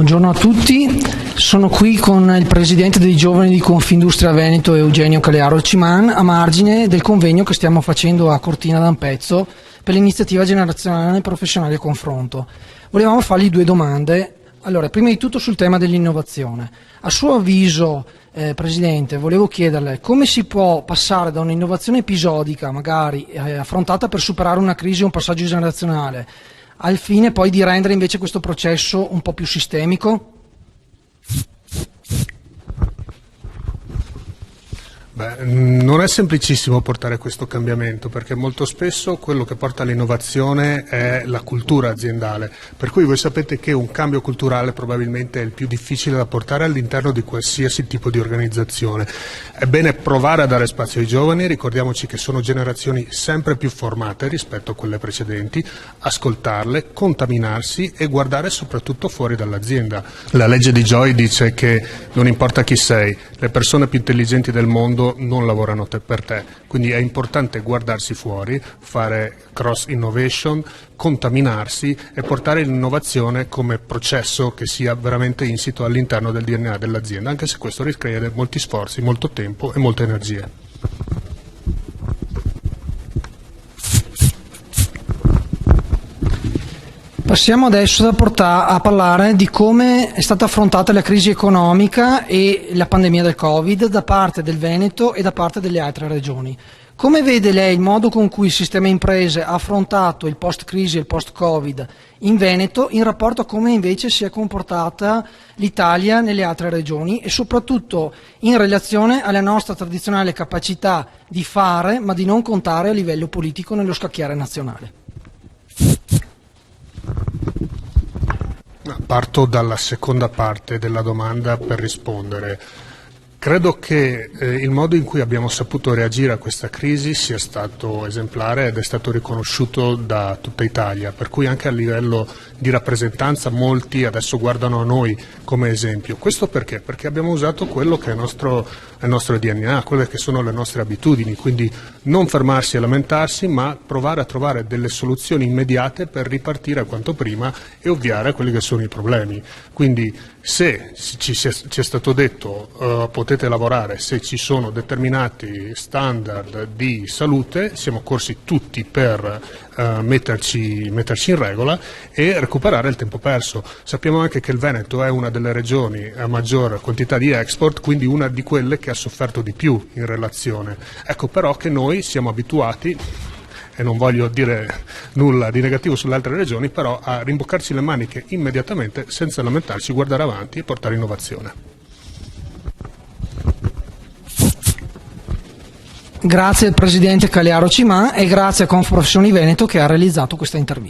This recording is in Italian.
Buongiorno a tutti, sono qui con il presidente dei giovani di Confindustria Veneto Eugenio Calearo Ciman a margine del convegno che stiamo facendo a Cortina d'Ampezzo per l'iniziativa generazionale professionale a confronto. Volevamo fargli due domande. Allora, prima di tutto sul tema dell'innovazione. A suo avviso, Presidente, volevo chiederle come si può passare da un'innovazione episodica, magari affrontata per superare una crisi o un passaggio generazionale, al fine poi di rendere invece questo processo un po' più sistemico? Non è semplicissimo portare questo cambiamento, perché molto spesso quello che porta all'innovazione è la cultura aziendale, per cui voi sapete che un cambio culturale probabilmente è il più difficile da portare all'interno di qualsiasi tipo di organizzazione. È bene provare a dare spazio ai giovani, ricordiamoci che sono generazioni sempre più formate rispetto a quelle precedenti, ascoltarle, contaminarsi e guardare soprattutto fuori dall'azienda. La legge di Joy dice che non importa chi sei, le persone più intelligenti del mondo non lavorano per te, quindi è importante guardarsi fuori, fare cross innovation, contaminarsi e portare l'innovazione come processo che sia veramente insito all'interno del DNA dell'azienda, anche se questo richiede molti sforzi, molto tempo e molte energie. Passiamo adesso a parlare di come è stata affrontata la crisi economica e la pandemia del Covid da parte del Veneto e da parte delle altre regioni. Come vede lei il modo con cui il sistema imprese ha affrontato il post-crisi e il post-Covid in Veneto in rapporto a come invece si è comportata l'Italia nelle altre regioni e soprattutto in relazione alla nostra tradizionale capacità di fare ma di non contare a livello politico nello scacchiere nazionale? Parto dalla seconda parte della domanda per rispondere. Credo che il modo in cui abbiamo saputo reagire a questa crisi sia stato esemplare ed è stato riconosciuto da tutta Italia, per cui anche a livello di rappresentanza molti adesso guardano a noi come esempio. Questo perché? Perché abbiamo usato quello che è il nostro DNA, quelle che sono le nostre abitudini, quindi non fermarsi a lamentarsi, ma provare a trovare delle soluzioni immediate per ripartire quanto prima e ovviare quelli che sono i problemi. Quindi se ci è stato detto potete lavorare, se ci sono determinati standard di salute, siamo corsi tutti per metterci in regola e recuperare il tempo perso. Sappiamo anche che il Veneto è una delle regioni a maggior quantità di export, quindi una di quelle che ha sofferto di più in relazione. Ecco però che noi siamo abituati, e non voglio dire nulla di negativo sulle altre regioni, però a rimboccarci le maniche immediatamente senza lamentarci, guardare avanti e portare innovazione. Grazie al presidente Calearo Ciman e grazie a Confprofessioni Veneto che ha realizzato questa intervista.